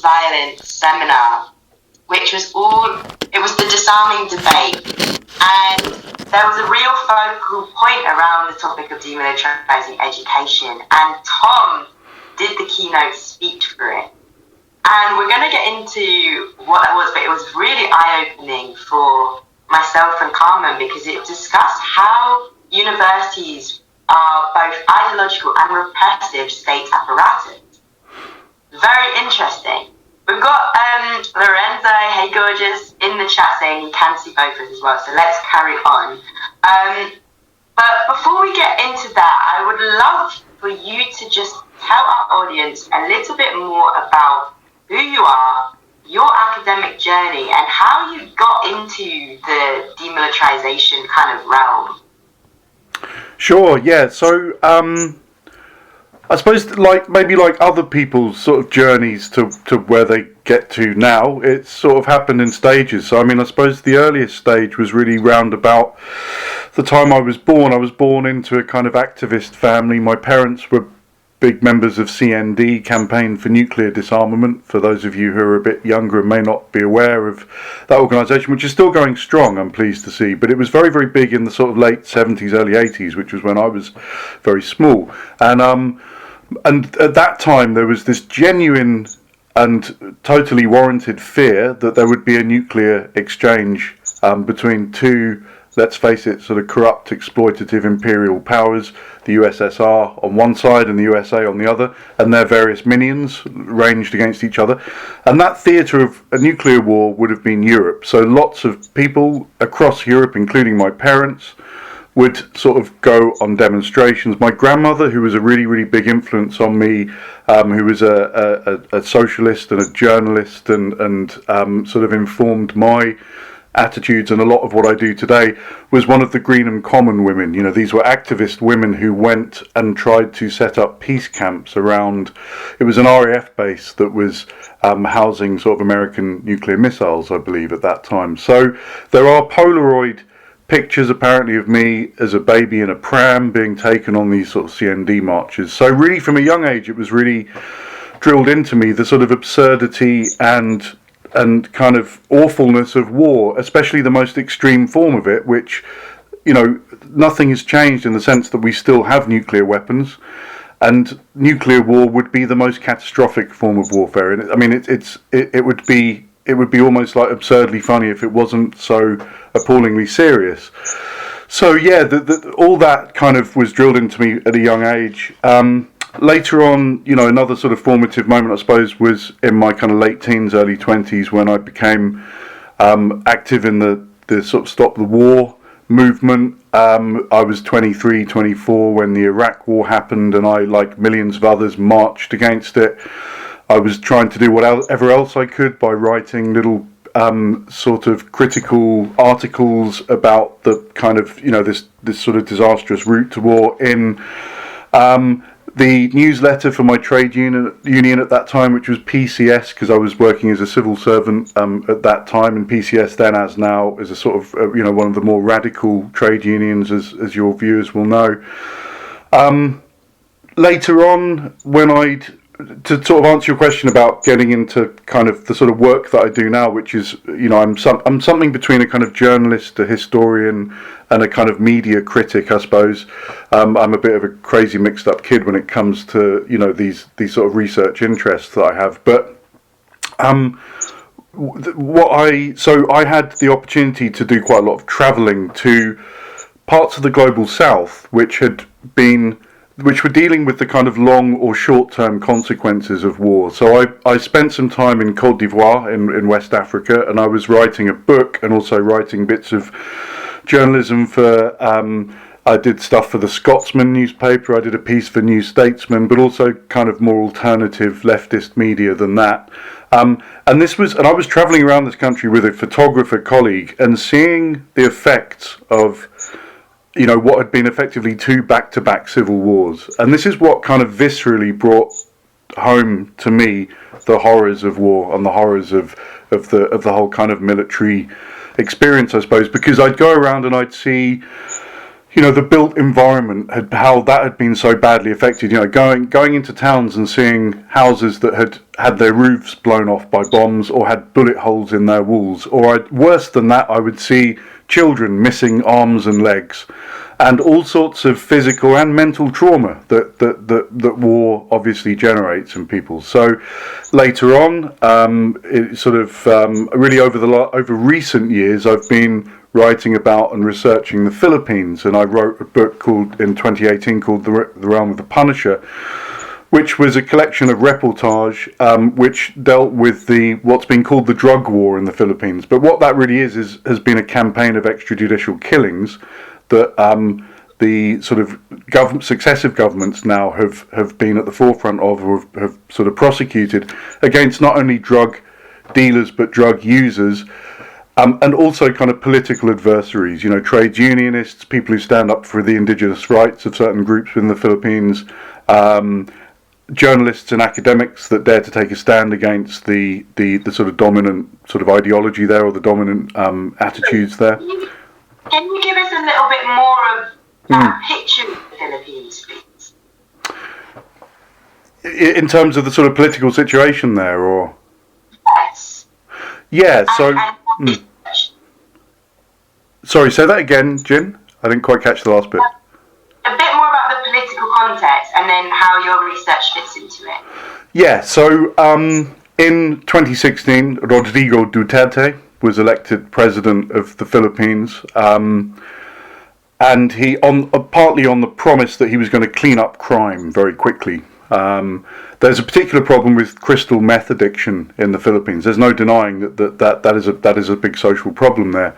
violence seminar, which was it was the disarming debate. And there was a real focal point around the topic of demilitarizing education. And Tom did the keynote speech for it. And we're going to get into what that was, but it was really eye-opening for myself and Carmen because it discussed how universities are both ideological and repressive state apparatus. Very interesting. We've got Lorenzo, hey gorgeous, in the chat saying he can see both of us as well, so let's carry on. But before we get into that, I would love for you to just tell our audience a little bit more about who you are, your academic journey, and how you got into the demilitarization kind of realm. Sure, yeah. So, I suppose maybe like other people's sort of journeys to where they get to now, it's sort of happened in stages. So, I mean, I suppose the earliest stage was really round about the time I was born. I was born into a kind of activist family. My parents were big members of CND, Campaign for Nuclear Disarmament, for those of you who are a bit younger and may not be aware of that organisation, which is still going strong, I'm pleased to see, but it was very, very big in the sort of late 70s, early 80s, which was when I was very small. And at that time there was this genuine and totally warranted fear that there would be a nuclear exchange between two, let's face it, sort of corrupt, exploitative imperial powers, the USSR on one side and the USA on the other, and their various minions ranged against each other. And that theatre of a nuclear war would have been Europe. So lots of people across Europe, including my parents, would sort of go on demonstrations. My grandmother, who was a really, really big influence on me, who was a socialist and a journalist and sort of informed my attitudes and a lot of what I do today, was one of the Greenham Common women. You know, these were activist women who went and tried to set up peace camps around, it was an RAF base that was housing sort of American nuclear missiles, I believe, at that time. So there are Polaroid pictures apparently of me as a baby in a pram being taken on these sort of CND marches. So really from a young age it was really drilled into me the sort of absurdity and kind of awfulness of war, especially the most extreme form of it, which, you know, nothing has changed in the sense that we still have nuclear weapons, and nuclear war would be the most catastrophic form of warfare. And I mean, it would be almost like absurdly funny if it wasn't so appallingly serious. So yeah, all that kind of was drilled into me at a young age. Later on, you know, another sort of formative moment, I suppose, was in my kind of late teens, early 20s, when I became active in the sort of Stop the War movement. I was 23, 24 when the Iraq War happened, and I, like millions of others, marched against it. I was trying to do whatever else I could by writing little sort of critical articles about the kind of, you know, this sort of disastrous route to war in the newsletter for my trade union at that time, which was PCS, because I was working as a civil servant at that time, and PCS then, as now, is a sort of you know, one of the more radical trade unions, as your viewers will know. Later on, when to sort of answer your question about getting into kind of the sort of work that I do now, which is, you know, I'm something between a kind of journalist, a historian, and a kind of media critic, I suppose. I'm a bit of a crazy mixed up kid when it comes to, you know, these sort of research interests that I have. But so I had the opportunity to do quite a lot of travelling to parts of the global south, which were dealing with the kind of long or short-term consequences of war. So I spent some time in Côte d'Ivoire in West Africa, and I was writing a book and also writing bits of journalism for, I did stuff for the Scotsman newspaper, I did a piece for New Statesman, but also kind of more alternative leftist media than that. And I was travelling around this country with a photographer colleague and seeing the effects of, you know, what had been effectively two back-to-back civil wars. And this is what kind of viscerally brought home to me the horrors of war and the horrors of the whole kind of military experience, I suppose, because I'd go around and I'd see, the built environment how that had been so badly affected. Going into towns and seeing houses that had their roofs blown off by bombs or had bullet holes in their walls, or worse than that, I would see children missing arms and legs, and all sorts of physical and mental trauma that war obviously generates in people. So later on, it sort of really over recent years, I've been writing about and researching the Philippines, and I wrote a book in 2018 called The Realm of the Punisher, which was a collection of reportage which dealt with what's been called the drug war in the Philippines. But what that really has been a campaign of extrajudicial killings that the sort of successive governments now have been at the forefront of, or have sort of prosecuted against not only drug dealers but drug users. And also kind of political adversaries, trades unionists, people who stand up for the indigenous rights of certain groups in the Philippines, journalists and academics that dare to take a stand against the sort of dominant sort of ideology there, or the dominant attitudes there. Can you give us a little bit more of that picture of the Philippines, please? In terms of the sort of political situation there, or? Yes. Yeah, so... Sorry, say that again, Jin. I didn't quite catch the last bit. A bit more about the political context and then how your research fits into it. Yeah, so in 2016, Rodrigo Duterte was elected president of the Philippines, and he partly on the promise that he was going to clean up crime very quickly. There's a particular problem with crystal meth addiction in the Philippines. There's no denying that is a big social problem there.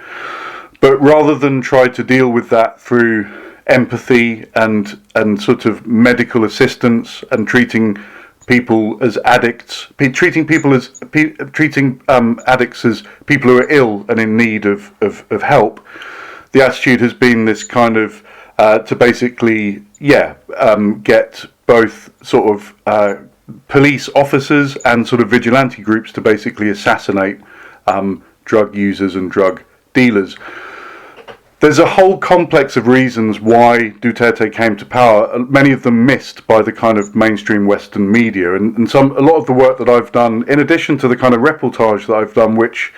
But rather than try to deal with that through empathy and sort of medical assistance and treating people as addicts, treating addicts as people who are ill and in need of help, the attitude has been this kind of to basically get both sort of police officers and sort of vigilante groups to basically assassinate drug users and drug dealers. There's a whole complex of reasons why Duterte came to power, many of them missed by the kind of mainstream Western media, and a lot of the work that I've done, in addition to the kind of reportage that I've done, which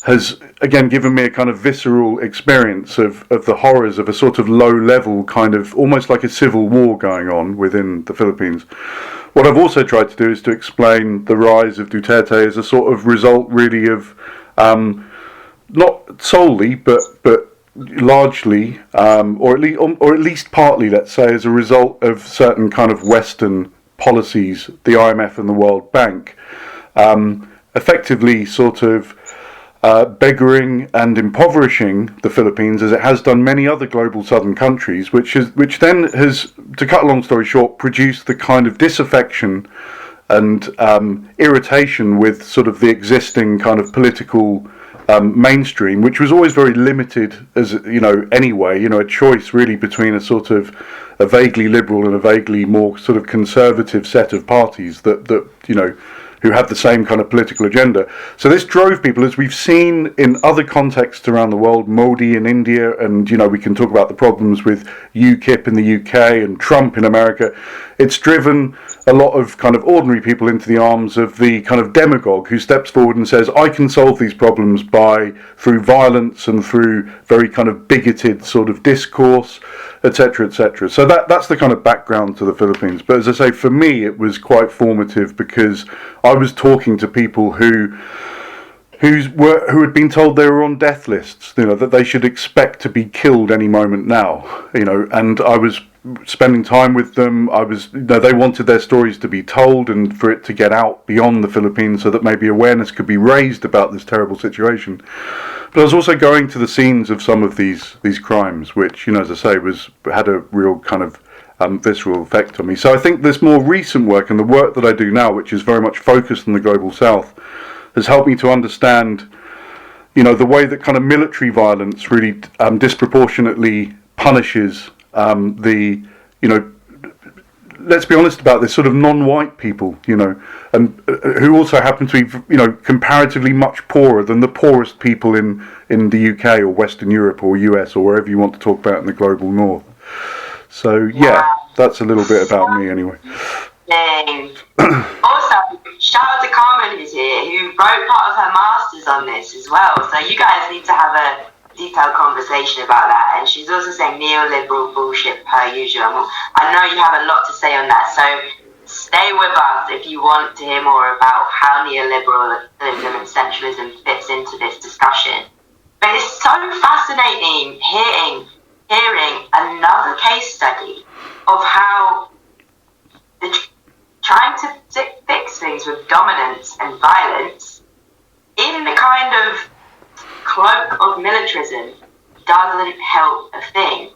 has again given me a kind of visceral experience of the horrors of a sort of low level kind of almost like a civil war going on within the Philippines. What I've also tried to do is to explain the rise of Duterte as a sort of result really of not solely but largely or at least partly, let's say, as a result of certain kind of Western policies, the IMF and the World Bank effectively sort of beggaring and impoverishing the Philippines, as it has done many other global southern countries, which then has, to cut a long story short, produced the kind of disaffection and irritation with sort of the existing kind of political mainstream, which was always very limited, as anyway, a choice really between a sort of a vaguely liberal and a vaguely more sort of conservative set of parties that who have the same kind of political agenda. So this drove people, as we've seen in other contexts around the world, Modi in India, and we can talk about the problems with UKIP in the UK and Trump in America. It's driven a lot of kind of ordinary people into the arms of the kind of demagogue who steps forward and says, I can solve these problems through violence and through very kind of bigoted sort of discourse, etc., etc. So that's the kind of background to the Philippines. But as I say, for me, it was quite formative because I was talking to people who had been told they were on death lists, that they should expect to be killed any moment now, and I was spending time with them. They wanted their stories to be told and for it to get out beyond the Philippines so that maybe awareness could be raised about this terrible situation. But I was also going to the scenes of some of these crimes, which, as I say, had a real kind of visceral effect on me. So I think this more recent work and the work that I do now, which is very much focused on the global south, has helped me to understand, the way that kind of military violence really disproportionately punishes let's be honest about this, sort of non-white people, and who also happen to be, comparatively much poorer than the poorest people in the UK or Western Europe or US or wherever you want to talk about in the global north. So yeah, that's a little bit about me anyway. Also, shout out to Carmen who's here, who wrote part of her masters on this as well. So you guys need to have a detailed conversation about that. And she's also saying neoliberal bullshit per usual. I know you have a lot to say on that, so stay with us if you want to hear more about how neoliberalism and centralism fits into this discussion. But it's so fascinating hearing another case study of how trying to fix things with dominance and violence in the kind of cloak of militarism doesn't help a thing.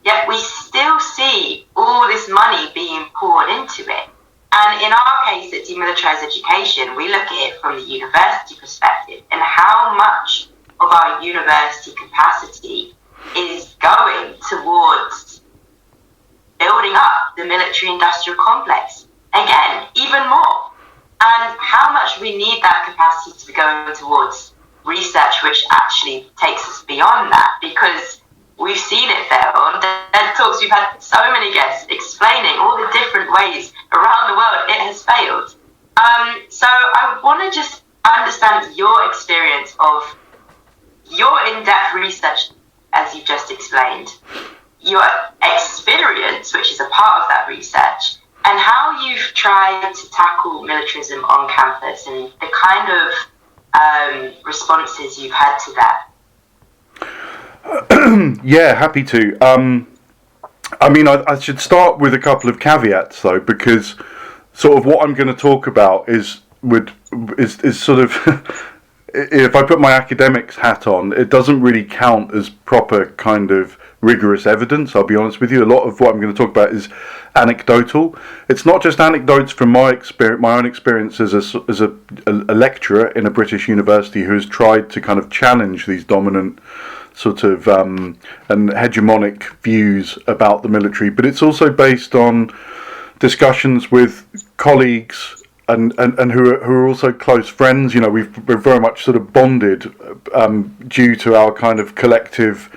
Yet we still see all this money being poured into it. And in our case at Demilitarise Education, we look at it from the university perspective and how much of our university capacity is going towards building up the military-industrial complex. Again, even more. And how much we need that capacity to be going towards research which actually takes us beyond that, because we've seen it fail. On TED Talks, we've had so many guests explaining all the different ways around the world it has failed. So I want to just understand your experience of your in-depth research, as you've just explained, your experience, which is a part of that research, and how you've tried to tackle militarism on campus and the kind of responses you've had to that. Yeah, happy to. I should start with a couple of caveats though, because sort of what I'm going to talk about is sort of if I put my academics hat on, it doesn't really count as proper kind of rigorous evidence. I'll be honest with you. A lot of what I'm going to talk about is anecdotal. It's not just anecdotes from my own experience as a lecturer in a British university who has tried to kind of challenge these dominant sort of and hegemonic views about the military, but it's also based on discussions with colleagues and who are also close friends. We're very much sort of bonded due to our kind of collective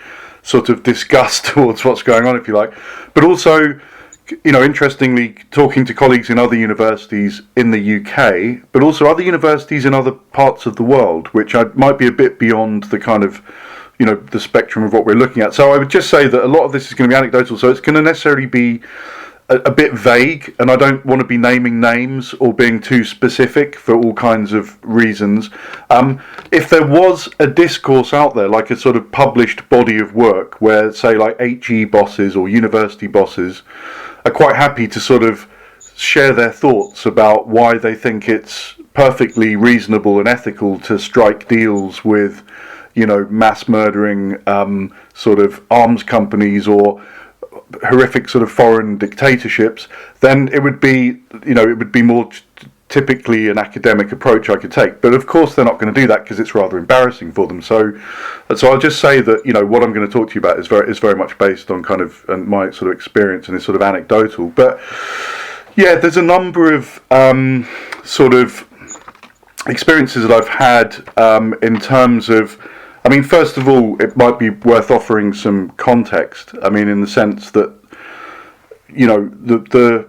sort of disgust towards what's going on, if you like, but also, interestingly, talking to colleagues in other universities in the UK, but also other universities in other parts of the world, which might be a bit beyond the kind of, the spectrum of what we're looking at. So I would just say that a lot of this is going to be anecdotal, so it's going to necessarily be a bit vague, and I don't want to be naming names or being too specific for all kinds of reasons. If there was a discourse out there, like a sort of published body of work where, say, like HE bosses or university bosses are quite happy to sort of share their thoughts about why they think it's perfectly reasonable and ethical to strike deals with, mass murdering sort of arms companies or horrific sort of foreign dictatorships, then it would be more typically an academic approach I could take. But of course they're not going to do that because it's rather embarrassing for them. So I'll just say that what I'm going to talk to you about is very much based on kind of my sort of experience and is sort of anecdotal. But yeah, there's a number of sort of experiences that I've had in terms of. First of all, it might be worth offering some context. In the sense that, the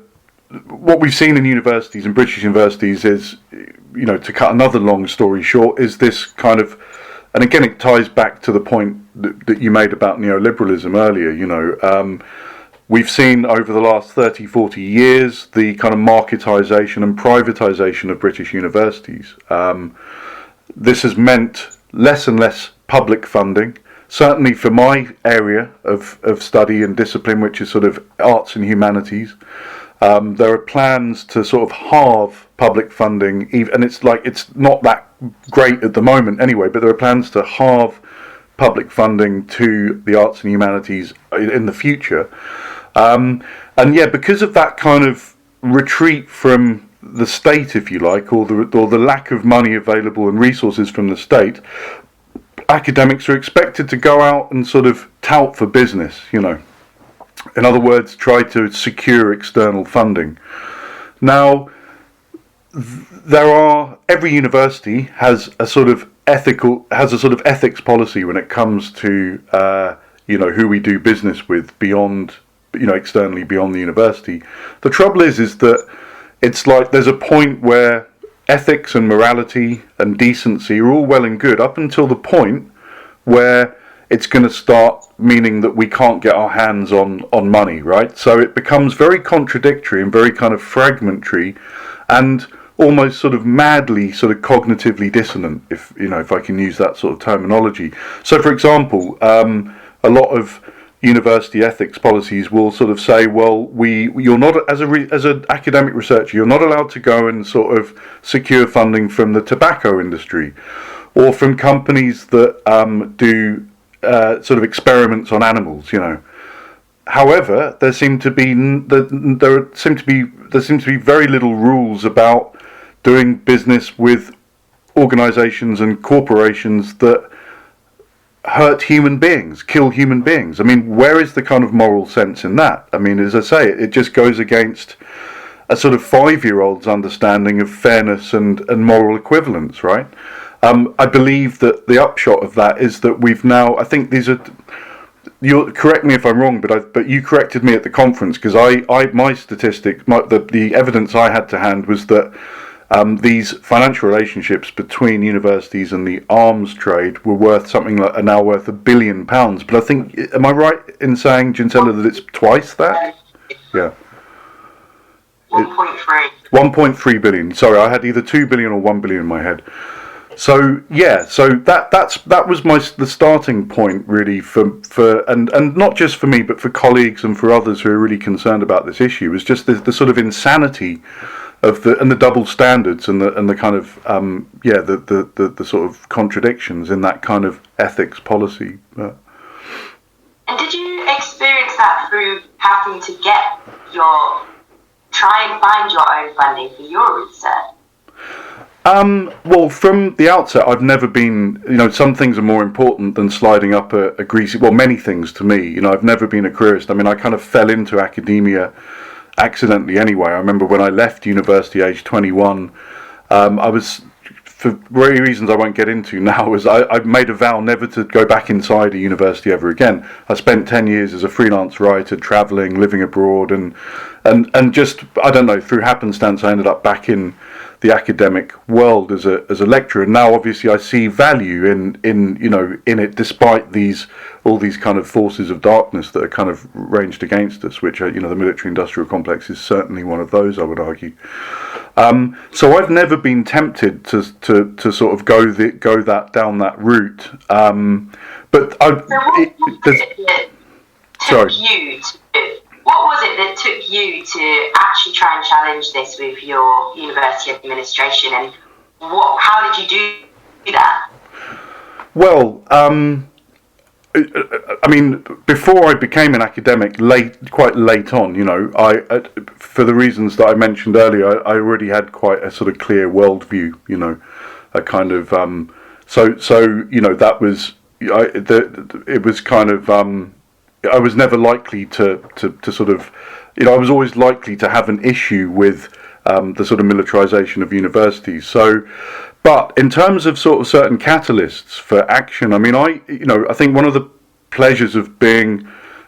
what we've seen in universities and British universities is, to cut another long story short, is this kind of, and again it ties back to the point that you made about neoliberalism earlier. We've seen over the last 30, 40 years the kind of marketisation and privatisation of British universities. This has meant less and less public funding, certainly for my area of study and discipline, which is sort of arts and humanities. There are plans to sort of halve public funding, and it's not that great at the moment anyway, but there are plans to halve public funding to the arts and humanities in the future. And yeah, because of that kind of retreat from the state, if you like, or the lack of money available and resources from the state, academics are expected to go out and sort of tout for business, In other words, try to secure external funding. Now, every university has a sort of ethics policy when it comes to who we do business with beyond, externally beyond the university. The trouble is that it's like there's a point where ethics and morality and decency are all well and good up until the point where it's going to start meaning that we can't get our hands on money, right? So it becomes very contradictory and very kind of fragmentary and almost sort of madly sort of cognitively dissonant, if I can use that sort of terminology. So for example, a lot of university ethics policies will sort of say, well, you're not, as an academic researcher, you're not allowed to go and sort of secure funding from the tobacco industry or from companies that do sort of experiments on animals, However, there seem to be very little rules about doing business with organisations and corporations that hurt human beings, kill human beings. I mean, where is the kind of moral sense in that? I mean, as I say, it just goes against a sort of 5-year-old's understanding of fairness and moral equivalence, right? I believe that the upshot of that is that we've now, I think these are, you'll correct me if I'm wrong, but you corrected me at the conference, because my statistics, the evidence I had to hand was that these financial relationships between universities and the arms trade were worth something like, are now worth £1 billion. But I think, am I right in saying, Jinsella, that it's twice that? Yeah. 1.3. 1.3 billion. Sorry, I had either 2 billion or 1 billion in my head. So yeah, so that was the starting point really for and not just for me, but for colleagues and for others who are really concerned about this issue, was just the sort of insanity of the double standards and the kind of the sort of contradictions in that kind of ethics policy. And did you experience that through having to try and find your own funding for your research? Well, from the outset, I've never been, some things are more important than sliding up a greasy, well, many things to me. I've never been a careerist. I mean, I kind of fell into academia accidentally anyway. I remember when I left university aged 21, I was, for very reasons I won't get into now, I made a vow never to go back inside a university ever again. I spent 10 years as a freelance writer, travelling, living abroad, and just, I don't know, through happenstance I ended up back in the academic world as a lecturer. And now obviously I see value in it, despite all these kind of forces of darkness that are kind of ranged against us, which are, the military industrial complex is certainly one of those, I would argue. So I've never been tempted to sort of go down that route. What was it that took you to actually try and challenge this with your university administration, and how did you do that? Well, I mean, before I became an academic, quite late on, for the reasons that I mentioned earlier, I already had quite a sort of clear worldview, a kind of, that was, it was kind of, I was never likely to sort of, I was always likely to have an issue with the sort of militarisation of universities. So, but in terms of sort of certain catalysts for action, I mean, I think one of the pleasures of being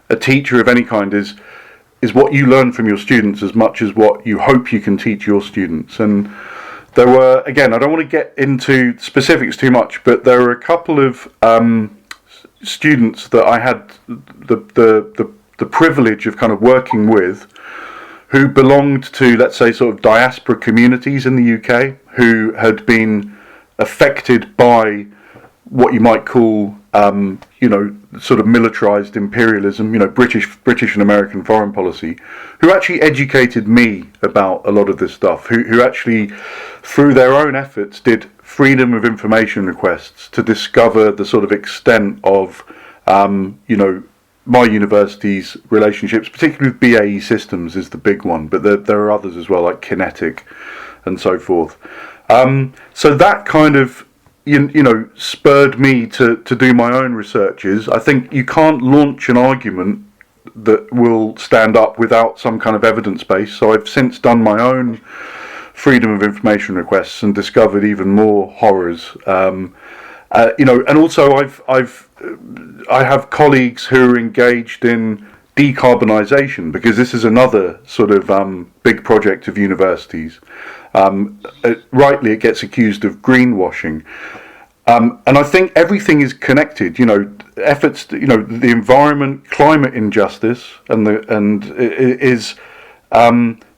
a teacher of any kind is what you learn from your students as much as what you hope you can teach your students. And there were, again, I don't want to get into specifics too much, but there were a couple of students that I had the privilege of kind of working with, who belonged to, let's say, sort of diaspora communities in the UK, who had been affected by what you might call, sort of militarised imperialism, British and American foreign policy, who actually educated me about a lot of this stuff, who actually, through their own efforts, did freedom of information requests to discover the sort of extent of, my university's relationships, particularly with BAE Systems is the big one, but there are others as well, like Kinetic and so forth. So that kind of, spurred me to do my own researches. I think you can't launch an argument that will stand up without some kind of evidence base. So I've since done my own freedom of information requests and discovered even more horrors. And also I have colleagues who are engaged in decarbonisation, because this is another sort of big project of universities. Rightly, it gets accused of greenwashing. And I think everything is connected. Efforts to, the environment, climate injustice, is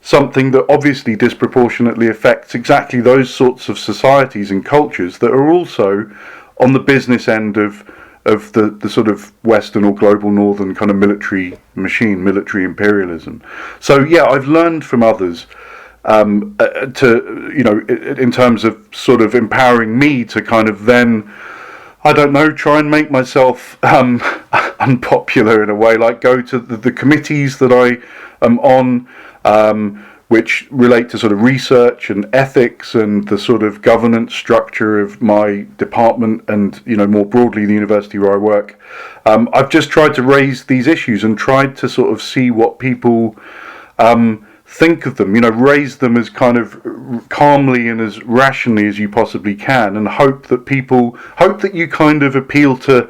something that obviously disproportionately affects exactly those sorts of societies and cultures that are also on the business end of the sort of Western or global Northern kind of military machine, military imperialism. So yeah, I've learned from others in terms of sort of empowering me to kind of then, I don't know, try and make myself unpopular in a way, like go to the committees that I am on, which relate to sort of research and ethics and the sort of governance structure of my department and, more broadly the university where I work. I've just tried to raise these issues and tried to sort of see what people think of them, raise them as kind of calmly and as rationally as you possibly can, and hope that you kind of appeal to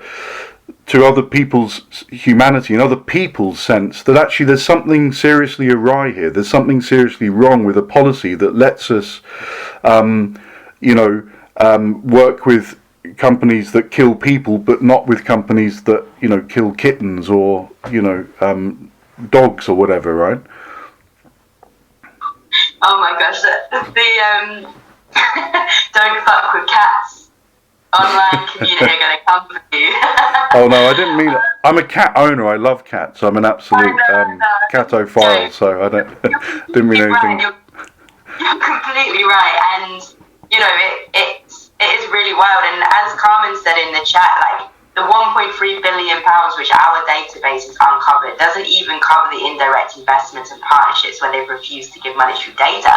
other people's humanity and other people's sense that actually there's something seriously awry here. There's something seriously wrong with a policy that lets us, work with companies that kill people, but not with companies that, kill kittens or, dogs or whatever, right? Oh my gosh, the don't fuck with cats online community are going to come for you. Oh no, I didn't mean it. I'm a cat owner. I love cats. I'm an absolute catophile, so I didn't mean anything. Right. You're completely right, and it is really wild. And as Carmen said in the chat, like the 1.3 billion pounds which our database has uncovered doesn't even cover the indirect investments and partnerships where they've refused to give monetary data,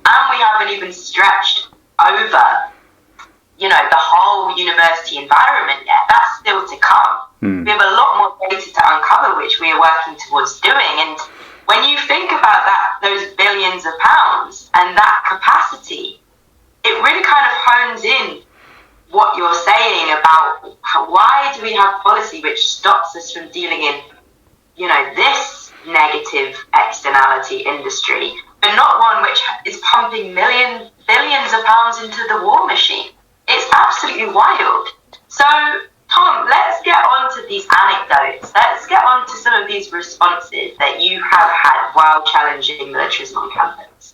and we haven't even stretched over the whole university environment yet. That's still to come. We have a lot more data to uncover, which we are working towards doing. And when you think about those billions of pounds and that capacity, it really kind of hones in what you're saying about why do we have policy which stops us from dealing in, this negative externality industry, but not one which is pumping billions of pounds into the war machine. It's absolutely wild. So, Tom, let's get on to these anecdotes. Let's get on to some of these responses that you have had while challenging militarism on campus.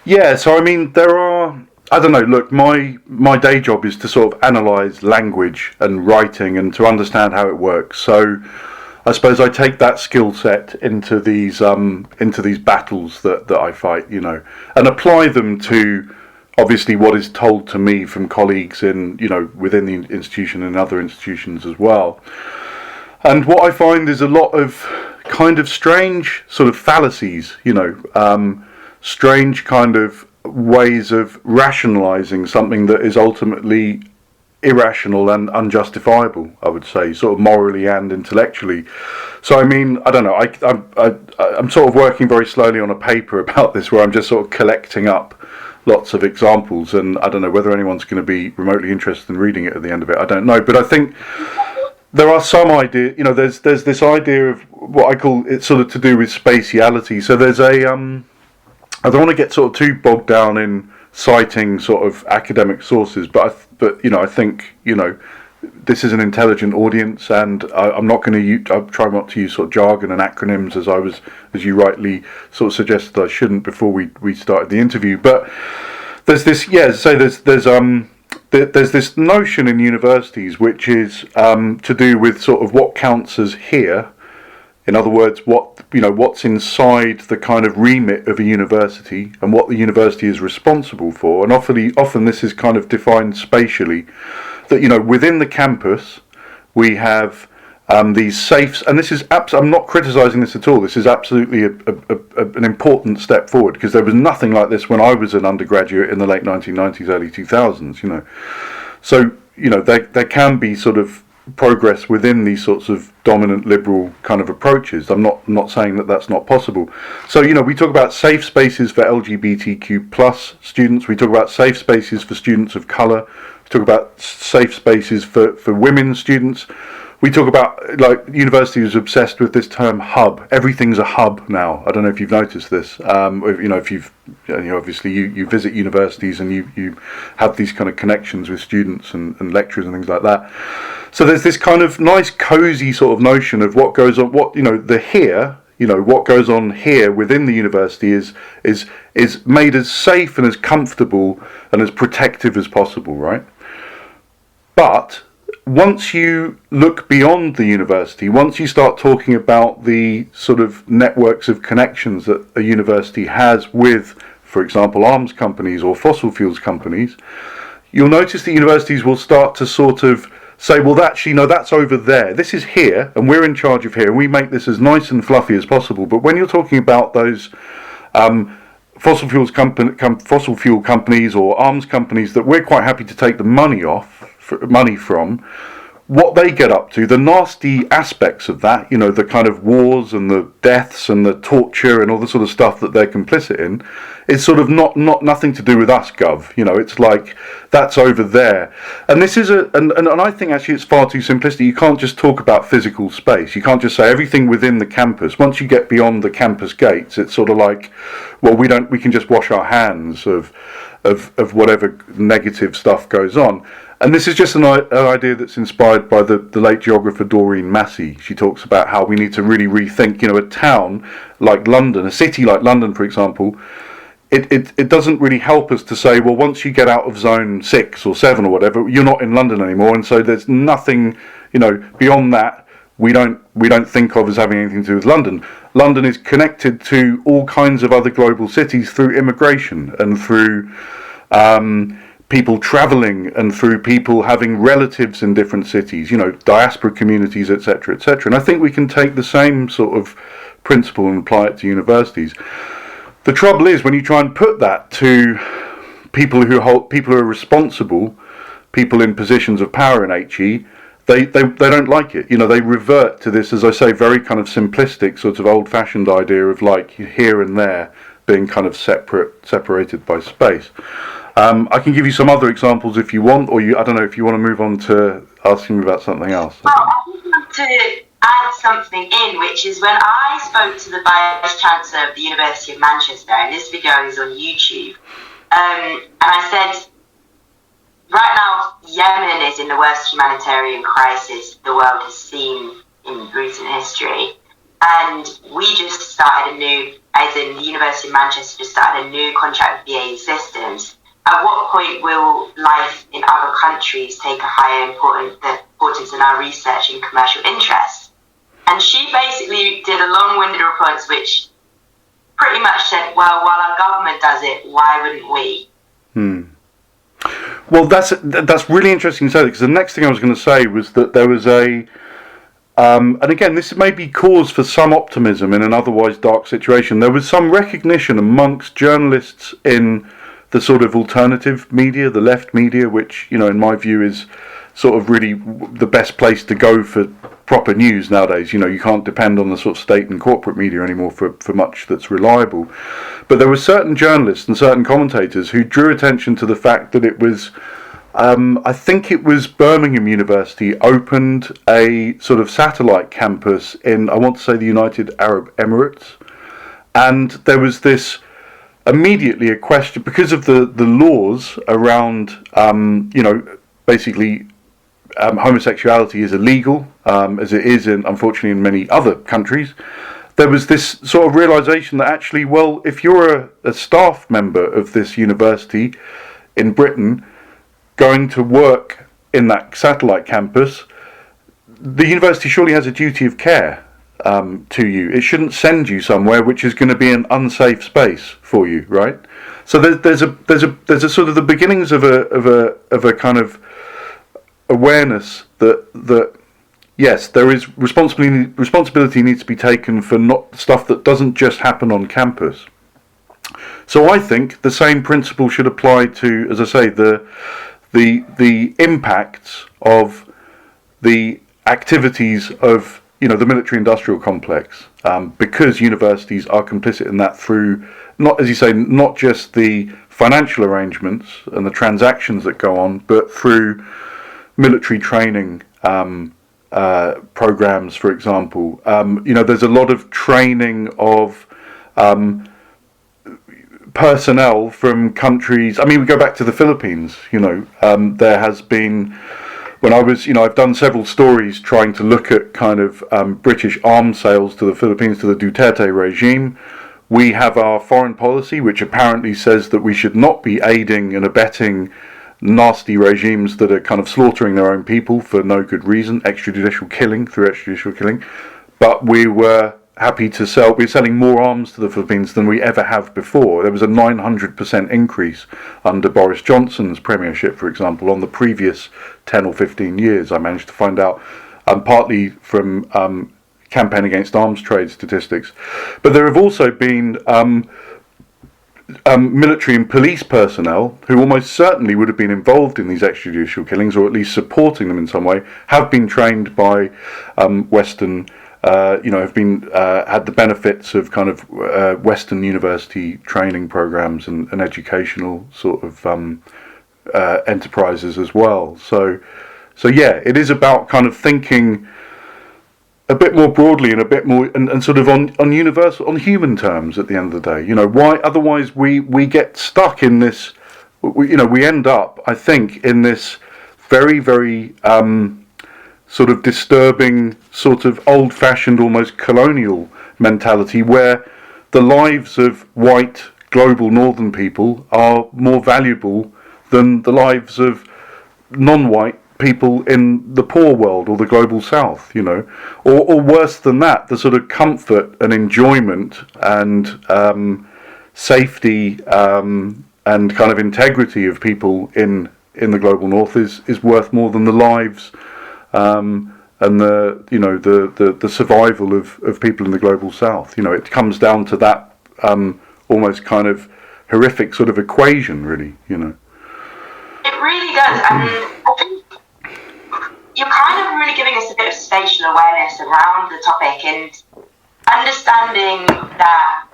Yeah, so I mean, there are, I don't know, look, my day job is to sort of analyse language and writing and to understand how it works. So I suppose I take that skill set into these battles that I fight, and apply them to obviously what is told to me from colleagues in, within the institution and other institutions as well. And what I find is a lot of kind of strange sort of fallacies, strange kind of ways of rationalising something that is ultimately irrational and unjustifiable, I would say, sort of morally and intellectually. So I mean, I don't know, I'm sort of working very slowly on a paper about this where I'm just sort of collecting up lots of examples, and I don't know whether anyone's going to be remotely interested in reading it at the end of it. I don't know, but I think there are some idea. There's this idea of what I call it's sort of to do with spatiality. So there's I don't want to get sort of too bogged down in citing sort of academic sources, but I think this is an intelligent audience, and I'm not going to I'll try not to use sort of jargon and acronyms as you rightly sort of suggested I shouldn't before we started the interview. But there's this, there's this notion in universities which is to do with sort of what counts as here. In other words, what's inside the kind of remit of a university and what the university is responsible for, and often this is kind of defined spatially. That within the campus we have these safes, and this is I'm not criticising this at all. This is absolutely an important step forward, because there was nothing like this when I was an undergraduate in the late 1990s, early 2000s. So there can be sort of progress within these sorts of dominant liberal kind of approaches. I'm not saying that that's not possible. So, we talk about safe spaces for LGBTQ plus students. We talk about safe spaces for students of colour. We talk about safe spaces for women students. We talk about, like, university is obsessed with this term hub. Everything's a hub now. I don't know if you've noticed this. If you've, obviously you visit universities and you have these kind of connections with students and lecturers and things like that. So there's this kind of nice, cozy sort of notion of what goes on, what goes on here within the university is made as safe and as comfortable and as protective as possible, right? But once you look beyond the university, once you start talking about the sort of networks of connections that a university has with, for example, arms companies or fossil fuels companies, you'll notice that universities will start to sort of say, well, actually, no, that's over there. This is here, and we're in charge of here, and we make this as nice and fluffy as possible. But when you're talking about those fossil fuel companies or arms companies that we're quite happy to take the money from, what they get up to, the nasty aspects of that, the kind of wars and the deaths and the torture and all the sort of stuff that they're complicit in, is sort of nothing to do with us, Gov. It's like, that's over there. And this is and I think actually it's far too simplistic. You can't just talk about physical space. You can't just say everything within the campus. Once you get beyond the campus gates, it's sort of like, well, we can just wash our hands of whatever negative stuff goes on. And this is just an idea that's inspired by the late geographer Doreen Massey. She talks about how we need to really rethink, a town like London, a city like London, for example. It doesn't really help us to say, well, once you get out of zone 6 or 7 or whatever, you're not in London anymore, and so there's nothing, beyond that we don't think of as having anything to do with London. London is connected to all kinds of other global cities through immigration and through people travelling and through people having relatives in different cities, diaspora communities, etc., etc. And I think we can take the same sort of principle and apply it to universities. The trouble is when you try and put that to people who are responsible, people in positions of power in HE, they don't like it. They revert to this, as I say, very kind of simplistic sort of old-fashioned idea of like here and there being kind of separated by space. I can give you some other examples if you want, or I don't know if you want to move on to asking me about something else. Well, I just want to add something in, which is when I spoke to the Vice Chancellor of the University of Manchester, and this video is on YouTube, and I said, right now, Yemen is in the worst humanitarian crisis the world has seen in recent history, and we just started the University of Manchester just started a new contract with BAE Systems. At what point will life in other countries take a higher importance in our research and commercial interests? And she basically did a long-winded response which pretty much said, well, while our government does it, why wouldn't we? Well, that's really interesting to say, because the next thing I was going to say was that there was and again, this may be cause for some optimism in an otherwise dark situation. There was some recognition amongst journalists in the sort of alternative media, the left media, which, in my view is sort of really the best place to go for proper news nowadays. You can't depend on the sort of state and corporate media anymore for much that's reliable. But there were certain journalists and certain commentators who drew attention to the fact that it was, I think it was Birmingham University opened a sort of satellite campus in, I want to say, the United Arab Emirates. And there was this immediately a question, because of the laws around, basically homosexuality is illegal, as it is unfortunately in many other countries. There was this sort of realisation that actually, well, if you're a staff member of this university in Britain going to work in that satellite campus, the university surely has a duty of care to you. It shouldn't send you somewhere which is going to be an unsafe space for you, right? So there's a sort of the beginnings of a kind of awareness that yes, there is responsibility needs to be taken for not stuff that doesn't just happen on campus. So I think the same principle should apply to, as I say, the impacts of the activities of the military-industrial complex, because universities are complicit in that through, not, as you say, not just the financial arrangements and the transactions that go on, but through military training programs, for example. There's a lot of training of personnel from countries. I mean, we go back to the Philippines. There has been. When I was, I've done several stories trying to look at kind of British arms sales to the Philippines, to the Duterte regime. We have our foreign policy, which apparently says that we should not be aiding and abetting nasty regimes that are kind of slaughtering their own people for no good reason, extrajudicial killing. But we were happy to sell. We're selling more arms to the Philippines than we ever have before. There was a 900% increase under Boris Johnson's premiership, for example, on the previous 10 or 15 years. I managed to find out, partly from Campaign Against Arms Trade statistics. But there have also been military and police personnel who almost certainly would have been involved in these extrajudicial killings, or at least supporting them in some way, have been trained by Western have been had the benefits of kind of Western university training programs and educational sort of enterprises as well. So yeah, it is about kind of thinking a bit more broadly and a bit more and sort of on universal, on human terms at the end of the day. Why otherwise we get stuck in this. We end up, I think, in this very, very sort of disturbing, sort of old-fashioned, almost colonial mentality where the lives of white global northern people are more valuable than the lives of non-white people in the poor world or the global south, or worse than that, the sort of comfort and enjoyment and safety and kind of integrity of people in the global north is worth more than the lives and the survival of people in the global south. It comes down to that almost kind of horrific sort of equation, really. It really does, and I think you're kind of really giving us a bit of spatial awareness around the topic and understanding that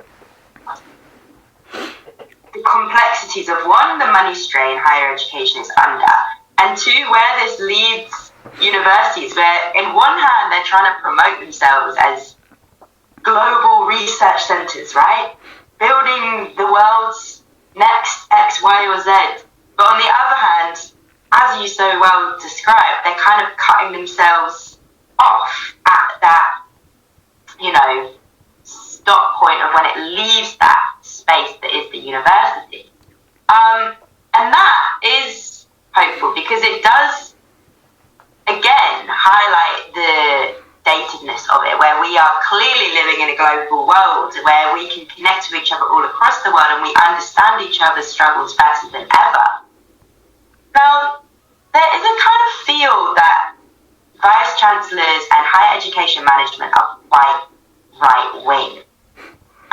the complexities of, one, the money strain higher education is under, and two, where this leads universities, where in one hand they're trying to promote themselves as global research centres, right? Building the world's next X, Y, or Z. But on the other hand, as you so well described, they're kind of cutting themselves off at that, stop point of when it leaves that space that is the university. And that is hopeful because it does, again, highlight the datedness of it, where we are clearly living in a global world where we can connect to each other all across the world and we understand each other's struggles better than ever. Now, there is a kind of feel that vice chancellors and higher education management are quite right-wing.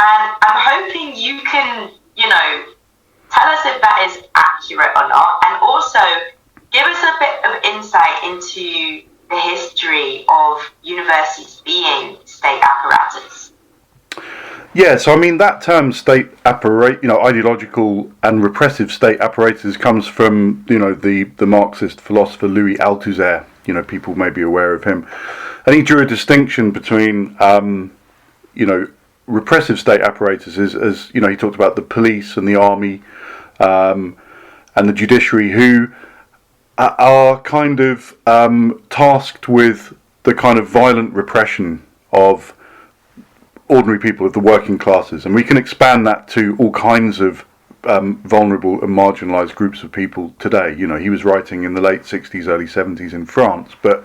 And I'm hoping you can, tell us if that is accurate or not, and also give us a bit of insight into the history of universities being state apparatus. Yeah, so I mean that term state apparatus, ideological and repressive state apparatus comes from, the Marxist philosopher Louis Althusser. People may be aware of him. And he drew a distinction between, repressive state apparatuses, as, he talked about the police and the army and the judiciary, who are kind of tasked with the kind of violent repression of ordinary people, of the working classes, and we can expand that to all kinds of vulnerable and marginalised groups of people today. He was writing in the late 60s, early 70s in France, but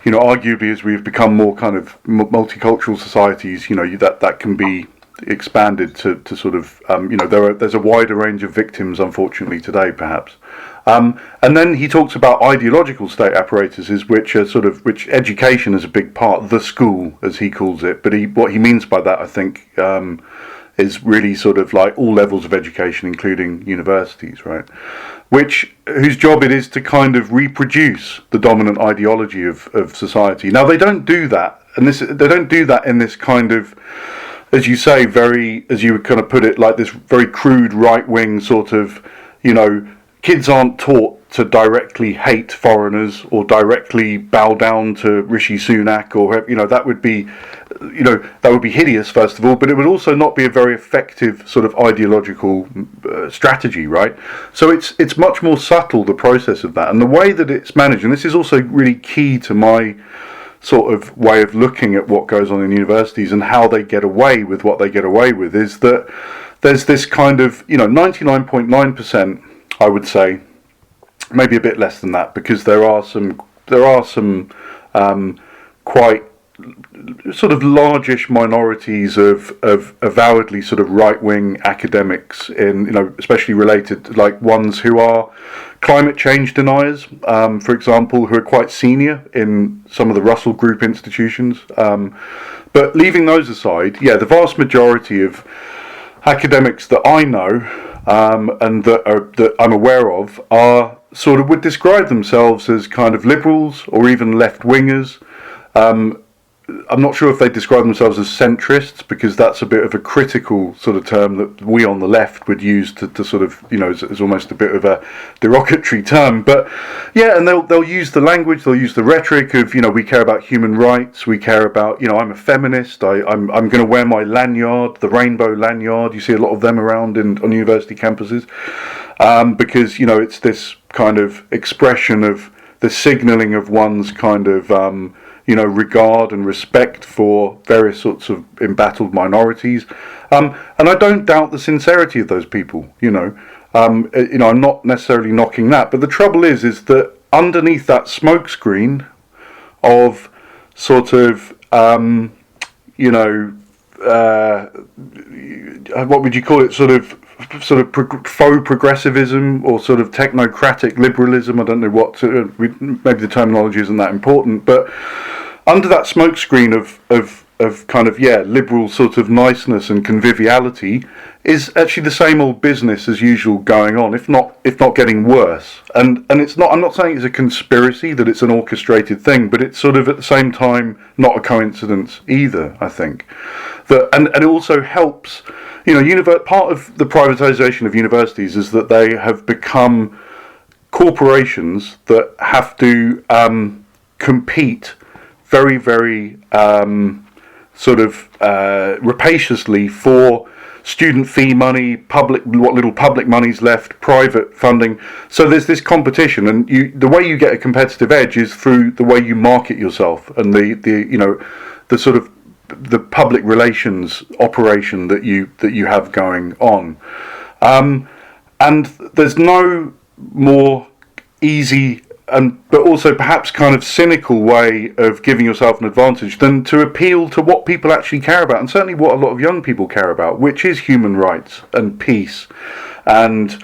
arguably as we've become more kind of multicultural societies, that can be expanded to sort of there's a wider range of victims, unfortunately, today, perhaps. And then he talks about ideological state apparatuses, which education is a big part, the school, as he calls it. But what he means by that, I think, is really sort of like all levels of education, including universities, right? whose job it is to kind of reproduce the dominant ideology of society. Now they don't do that, and they don't do that in this kind of, as you say, very, as you would kind of put it, like this very crude right-wing sort of, kids aren't taught to directly hate foreigners or directly bow down to Rishi Sunak, or that would be, that would be hideous, first of all, but it would also not be a very effective sort of ideological strategy, right? So it's much more subtle, the process of that, and the way that it's managed, and this is also really key to my sort of way of looking at what goes on in universities and how they get away with what they get away with, is that there's this kind of, 99.9%, I would say, maybe a bit less than that, because there are some quite sort of largish minorities of avowedly sort of right-wing academics, in especially related, like ones who are climate change deniers, for example, who are quite senior in some of the Russell Group institutions. But leaving those aside, the vast majority of academics that I know and that I'm aware of are sort of would describe themselves as kind of liberals or even left-wingers. I'm not sure if they describe themselves as centrists, because that's a bit of a critical sort of term that we on the left would use to sort of, as almost a bit of a derogatory term. But and they'll use the language, they'll use the rhetoric of, we care about human rights, we care about, I'm a feminist, I'm going to wear my lanyard, the rainbow lanyard. You see a lot of them around on university campuses, because, it's this kind of expression of the signalling of one's kind of, regard and respect for various sorts of embattled minorities. And I don't doubt the sincerity of those people, I'm not necessarily knocking that. But the trouble is that underneath that smokescreen of sort of, what would you call it, sort of faux progressivism or sort of technocratic liberalism. I don't know what maybe the terminology isn't that important, but under that smokescreen of kind of liberal sort of niceness and conviviality is actually the same old business as usual going on, if not getting worse. And it's not, I'm not saying it's a conspiracy, that it's an orchestrated thing, but it's sort of at the same time not a coincidence either, I think. And it also helps, part of the privatization of universities is that they have become corporations that have to compete very, very rapaciously for student fee money, what little public money's left, private funding. So there's this competition, and the way you get a competitive edge is through the way you market yourself and the sort of the public relations operation that you have going on. And there's no more easy but also perhaps kind of cynical way of giving yourself an advantage than to appeal to what people actually care about, and certainly what a lot of young people care about, which is human rights and peace and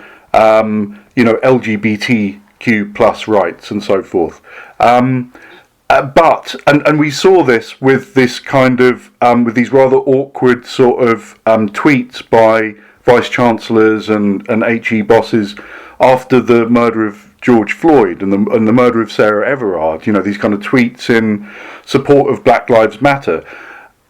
LGBTQ plus rights and so forth. But we saw this with this kind of with these rather awkward sort of tweets by vice chancellors and HE bosses after the murder of George Floyd and the murder of Sarah Everard. These kind of tweets in support of Black Lives Matter.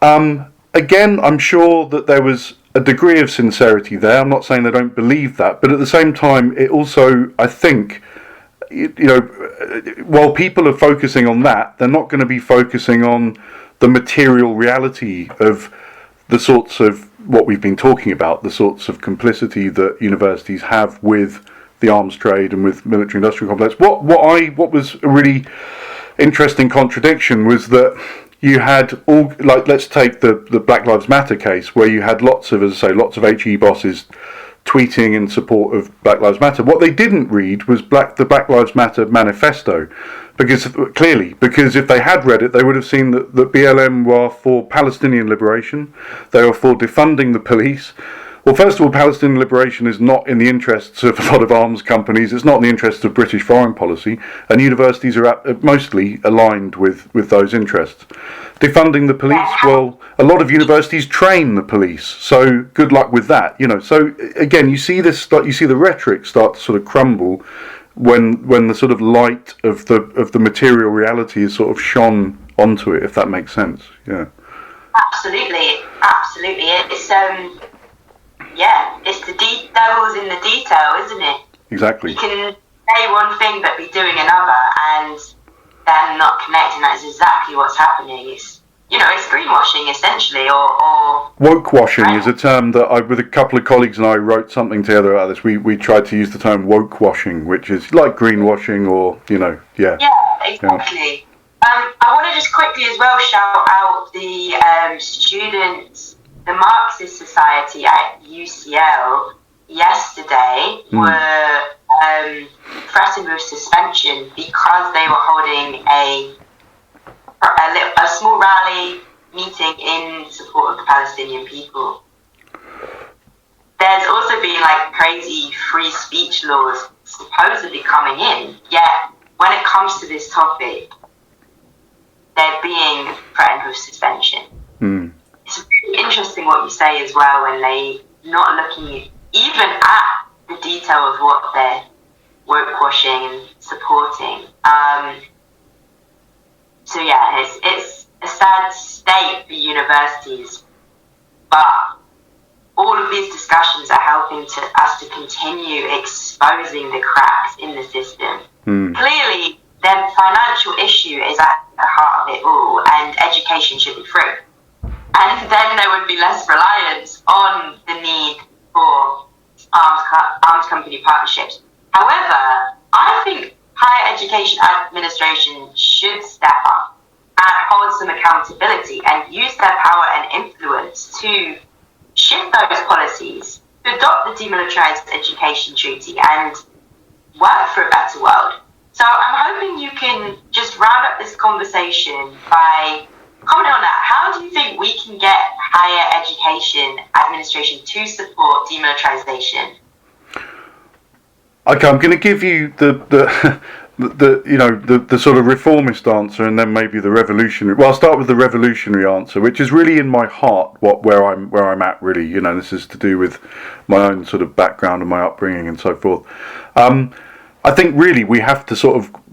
Again, I'm sure that there was a degree of sincerity there. I'm not saying they don't believe that, but at the same time, it also, I think, while people are focusing on that, they're not going to be focusing on the material reality of the sorts of what we've been talking about, the sorts of complicity that universities have with the arms trade and with military-industrial complex. What was a really interesting contradiction was that you had all, like, let's take the Black Lives Matter case, where you had lots of HE bosses tweeting in support of Black Lives Matter. What they didn't read was the Black Lives Matter manifesto, because if they had read it, they would have seen that BLM were for Palestinian liberation, they were for defunding the police. Well, first of all, Palestinian liberation is not in the interests of a lot of arms companies. It's not in the interests of British foreign policy, and universities are mostly aligned with those interests. Defunding the police, well, a lot of universities train the police, so good luck with that, you know. So again, you see this, like you see the rhetoric start to sort of crumble when the sort of light of the material reality is sort of shone onto it, if that makes sense. Yeah. Absolutely. It's it's the devil's in the detail, isn't it? Exactly. You can say one thing but be doing another, and then not connecting. That's exactly what's happening. It's greenwashing essentially, or woke washing is a term that with a couple of colleagues and I wrote something together about this. We tried to use the term woke washing, which is like greenwashing, or Yeah, exactly. I want to just quickly as well shout out the students, the Marxist Society at UCL yesterday were threatened with suspension because they were holding a small rally meeting in support of the Palestinian people. There's also been crazy free speech laws supposedly coming in, yet when it comes to this topic, they're being threatened with suspension. It's really interesting what you say as well, when they not looking even at the detail of what they're woke washing and supporting. So yeah, it's a sad state for universities, but all of these discussions are helping us to continue exposing the cracks in the system. Clearly, the financial issue is at the heart of it all, and education should be free. And then there would be less reliance on the need for arms company partnerships. However, I think higher education administration should step up and hold some accountability and use their power and influence to shift those policies, to adopt the Demilitarise Education Treaty and work for a better world. So I'm hoping you can just round up this conversation by commenting on that. How do you think we can get higher education administration to support demilitarization? Okay, I'm going to give you the sort of reformist answer, and then maybe the revolutionary. Well, I'll start with the revolutionary answer, which is really in my heart where I'm at. Really, this is to do with my own sort of background and my upbringing and so forth. I think really we have to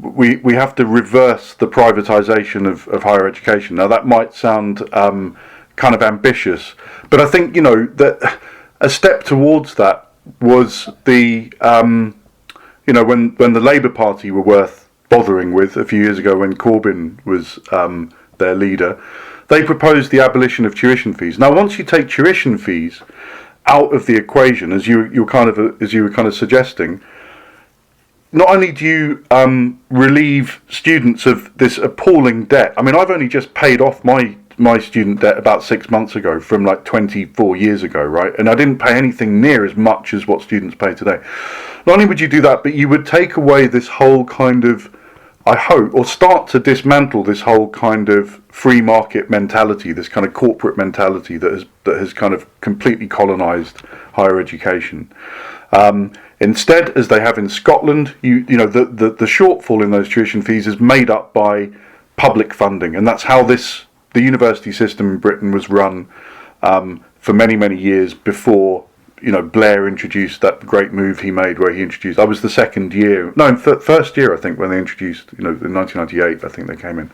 we have to reverse the privatization of higher education. Now that might sound kind of ambitious, but I think that a step towards that was the when the Labour Party were worth bothering with a few years ago, when Corbyn was their leader, they proposed the abolition of tuition fees. Now, once you take tuition fees out of the equation, as you were kind of suggesting, not only do you relieve students of this appalling debt. I mean, I've only just paid off my student debt about 6 months ago from 24 years ago, right? And I didn't pay anything near as much as what students pay today. Not only would you do that, but you would take away this whole kind of, I hope, or start to dismantle this whole kind of free market mentality, this kind of corporate mentality that has kind of completely colonized higher education. Instead, as they have in Scotland, the shortfall in those tuition fees is made up by public funding, and that's how the university system in Britain was run for many, many years before Blair introduced that great move he made, where he introduced. I was the first year, I think, when they introduced. In 1998, I think they came in.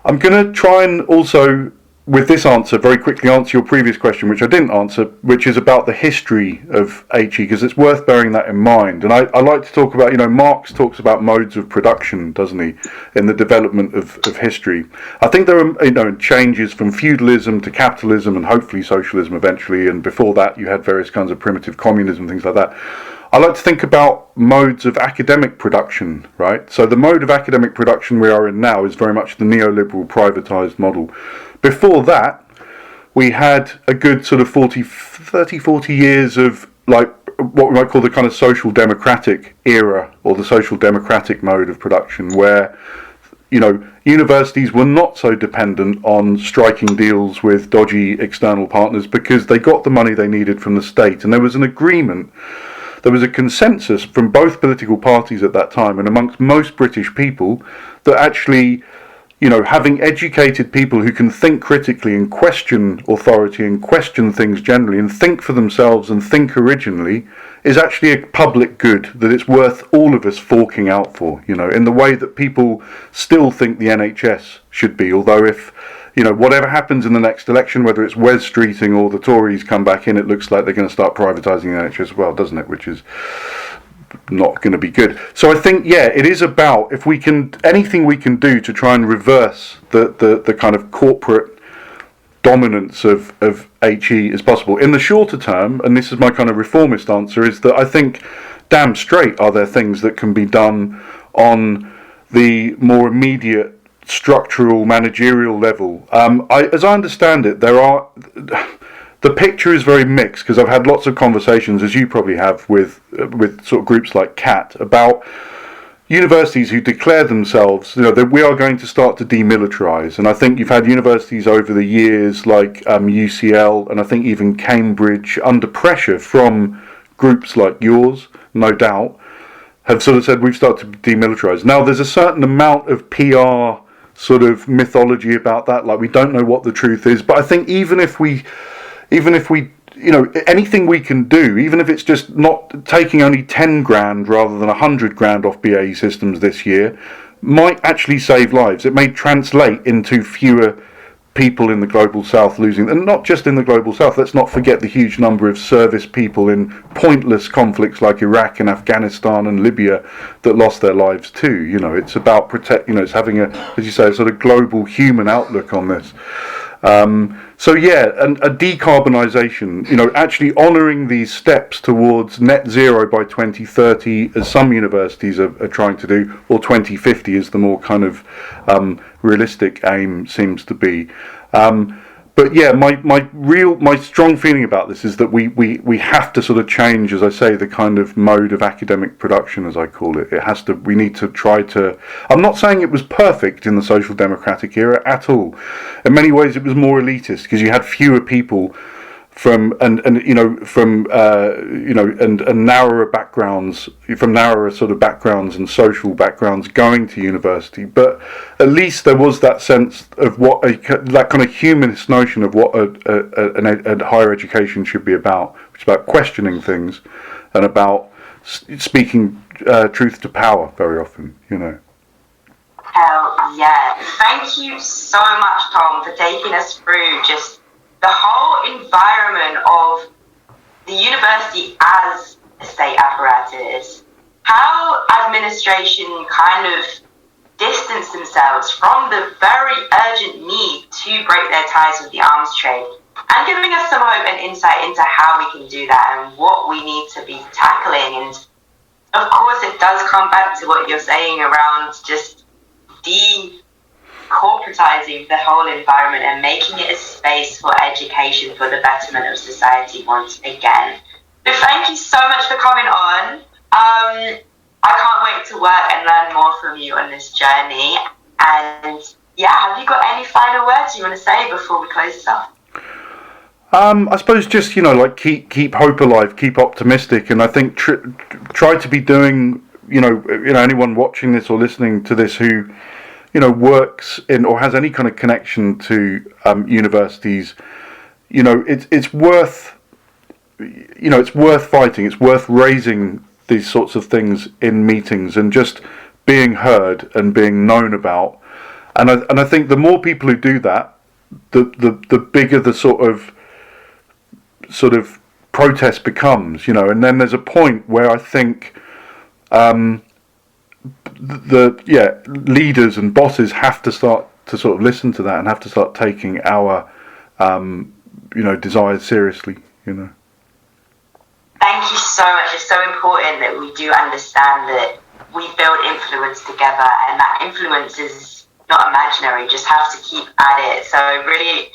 I'm going to try and also, with this answer, very quickly answer your previous question, which I didn't answer, which is about the history of HE, because it's worth bearing that in mind. And I like to talk about, Marx talks about modes of production, doesn't he, in the development of history. I think there are, changes from feudalism to capitalism and hopefully socialism eventually, and before that you had various kinds of primitive communism, things like that. I like to think about modes of academic production, right? So the mode of academic production we are in now is very much the neoliberal privatized model. Before that, we had a good sort of 40 years of what we might call the kind of social democratic era, or the social democratic mode of production, where universities were not so dependent on striking deals with dodgy external partners, because they got the money they needed from the state, and there was an agreement. There was a consensus from both political parties at that time and amongst most British people that actually having educated people who can think critically and question authority and question things generally and think for themselves and think originally is actually a public good that it's worth all of us forking out for, in the way that people still think the NHS should be. Although if, whatever happens in the next election, whether it's Wes Streeting or the Tories come back in, it looks like they're going to start privatising the NHS as well, doesn't it? Which is not going to be good. So I think, it is about, if we can, anything we can do to try and reverse the kind of corporate dominance of HE is possible. In the shorter term, and this is my kind of reformist answer, is that I think damn straight are there things that can be done on the more immediate structural managerial level. As I understand it, the picture is very mixed, because I've had lots of conversations, as you probably have, with sort of groups like CAT about universities who declare themselves, that we are going to start to demilitarise. And I think you've had universities over the years like UCL and I think even Cambridge, under pressure from groups like yours, no doubt, have sort of said we've started to demilitarise. Now there's a certain amount of PR sort of mythology about that, like we don't know what the truth is. But I think even if we anything we can do, even if it's just not taking only 10 grand rather than 100 grand off BAE Systems this year, might actually save lives. It may translate into fewer people in the global south losing, and not just in the global south. Let's not forget the huge number of service people in pointless conflicts like Iraq and Afghanistan and Libya that lost their lives too. It's about it's having as you say, a sort of global human outlook on this. And a decarbonisation, actually honouring these steps towards net zero by 2030, as some universities are trying to do, or 2050 is the more kind of realistic aim seems to be. My strong feeling about this is that we have to sort of change, as I say, the kind of mode of academic production, as I call it. We need to try to. I'm not saying it was perfect in the social democratic era at all. In many ways, it was more elitist because you had fewer people from narrower backgrounds, from narrower sort of backgrounds and social backgrounds going to university. But at least there was that sense of that kind of humanist notion of what a higher education should be about, which is about questioning things and about speaking truth to power very often, Hell yeah. Thank you so much, Tom, for taking us through just the whole environment of the university as a state apparatus, how administration kind of distance themselves from the very urgent need to break their ties with the arms trade, and giving us some hope and insight into how we can do that and what we need to be tackling. And of course, it does come back to what you're saying around just corporatizing the whole environment and making it a space for education for the betterment of society once again. So thank you so much for coming on. I can't wait to work and learn more from you on this journey. And have you got any final words you want to say before we close this off? I suppose just keep hope alive, keep optimistic, and I think try to be doing anyone watching this or listening to this who works in or has any kind of connection to universities, it's worth fighting. It's worth raising these sorts of things in meetings and just being heard and being known about. And I think the more people who do that, the bigger the sort of protest becomes, and then there's a point where I think leaders and bosses have to start to sort of listen to that and have to start taking our desires seriously. Thank you so much. It's so important that we do understand that we build influence together, and that influence is not imaginary. Just have to keep at it. So really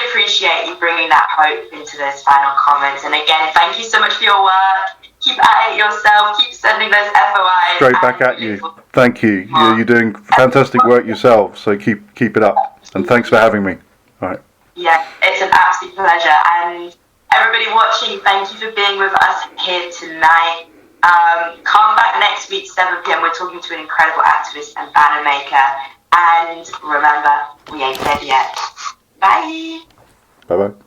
appreciate you bringing that hope into those final comments. And again, thank you so much for your work. Keep at it yourself. Keep sending those FOIs. Straight back at you. Thank you. You're doing fantastic work yourself. So keep it up. And thanks for having me. All right. Yeah, it's an absolute pleasure. And everybody watching, thank you for being with us here tonight. Come back next week, 7 p.m. We're talking to an incredible activist and banner maker. And remember, we ain't dead yet. Bye. Bye bye.